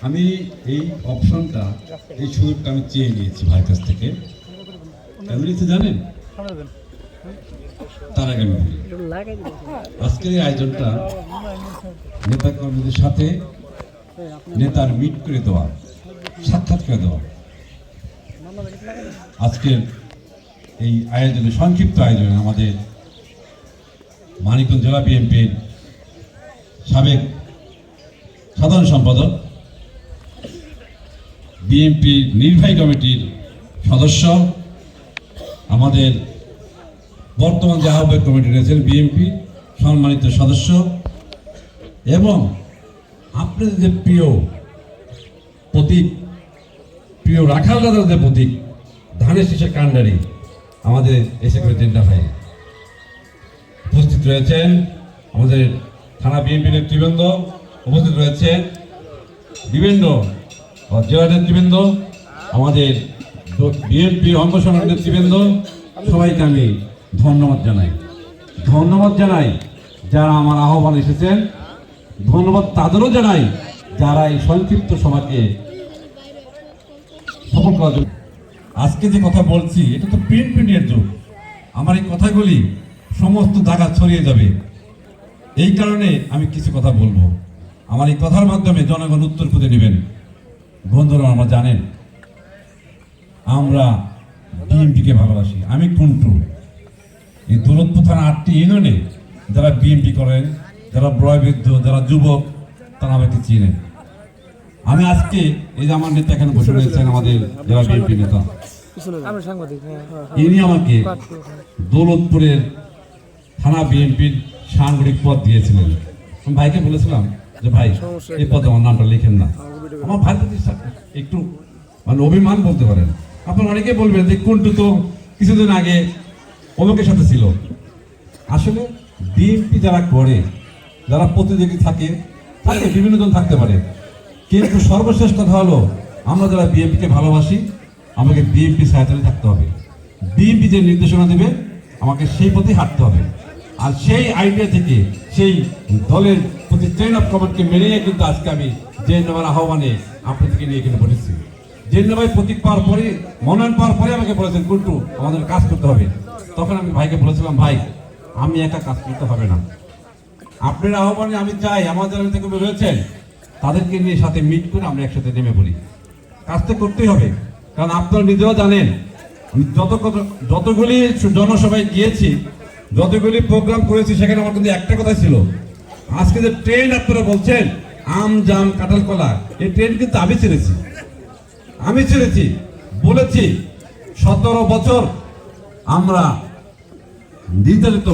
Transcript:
আমি এই অপশনটা, এই সুযোগটা আমি চেয়ে নিয়েছি ভাইয়ের কাছ থেকে। কেন নিয়েছি জানেন? তার আগে আমি বলি, আজকের এই আয়োজনটা নেতা কর্মীদের সাথে নেতার মিট করে দেওয়া, সাক্ষাৎ করে দেওয়া। আজকের এই আয়োজনে, সংক্ষিপ্ত আয়োজনে আমাদের মানিকগঞ্জ জেলা বিএনপির সাবেক সাধারণ সম্পাদক, বিএনপি নির্বাহী কমিটির সদস্য, আমাদের বর্তমান যে আহ্বায়ক কমিটি রয়েছেন বিএনপি সম্মানিত সদস্য, এবং আপনাদের যে প্রিয় প্রতীক, প্রিয় রাখাল দাদার যে প্রতীক ধানের শীষের কাণ্ডারি, আমাদের এসে করে তিনটা ভাই উপস্থিত রয়েছেন। আমাদের থানা বিএনপি নেতৃবৃন্দ উপস্থিত রয়েছেন, বিভিন্ন জেলা নেতৃবৃন্দ, আমাদের বিএনপি অঙ্গ সংগঠনের নেতৃবৃন্দ, সবাইকে আমি ধন্যবাদ জানাই যারা আমার আহ্বান এসেছেন। ধন্যবাদ তাদেরও জানাই যারা এই সংক্ষিপ্ত সভাকে সফল করার জন্য। আজকে যে কথা বলছি এটা তো প্রিন্ট মিডিয়ার যুগ, আমার এই কথাগুলি সমস্ত জায়গা ছড়িয়ে যাবে, এই কারণে আমি কিছু কথা বলবো। আমার এই কথার মাধ্যমে জনগণ উত্তর খুঁজে নেবেন। বন্ধুরা, আমরা জানেন আমরা বিএনপিকে ভালোবাসি। আমি কুন্টু, এই দৌলতপুর থানা 8টি ইউনিয়নে যারা বিএনপি করেন, যারা বয়োবৃদ্ধ, যারা যুবক, তারা আমাকে চিনেন। আমি আজকে এই যে আমার নেতা এখানে বসে রয়েছেন, আমাদের যারা বিএনপি নেতা, ইনি আমাকে দৌলতপুরের থানা বিএনপির সাংগঠনিক পদ দিয়েছিলেন। আমি ভাইকে বলেছিলাম যে ভাই, এই পদে আমার নামটা লিখেন না। আমার ভাই প্রতি একটু মানে অভিমান বলতে পারেন। আপনার অনেকে বলবেন যে কুন্টু তো কিছুদিন আগে অমুকের সাথে ছিল। আসলে বিএনপি যারা করে, যারা প্রতিযোগী থাকে বিভিন্ন জন থাকতে পারে, কিন্তু সর্বশেষ কথা হলো আমরা যারা বিএনপিকে ভালোবাসি, আমাকে বিএনপি সাহায্যে থাকতে হবে। বিএনপি যে নির্দেশনা দেবে আমাকে সেই পথে হাঁটতে হবে। আর সেই আইডিয়া থেকে, সেই দলের প্রতি চেইন অফ কমান্ডকে মেনে নিয়ে কিন্তু আজকে আমি জেএনএমের আহ্বানে আপনাদেরকে নিয়ে এখানে বলেছি। জেএনএম প্রতীক পাওয়ার পরে, মনোনয়ন পাওয়ার পরে আমাকে বলেছেন কুন্টু আমাদের কাজ করতে হবে। তখন আমি ভাইকে বলেছিলাম, ভাই আমি একা কাজ করতে হবে না, আপনার আহ্বানে আমি চাই আমাদের থেকে রয়েছেন তাদেরকে নিয়ে সাথে মিট করে আমরা একসাথে নেমে পড়ি। কাজটা করতেই হবে, কারণ আপনারা নিজেরাও জানেন আমি যতগুলি জনসভায় গিয়েছি, যতগুলি প্রোগ্রাম করেছি, সেখানে আমার কিন্তু একটা কথা ছিল, আজকে যে ট্রেন আপনারা বলছেন আম জাম কাঁঠাল কলা, এই ট্রেন কিন্তু আমি ছেড়েছি বলেছি 17 বছর আমরা নির্ধারিত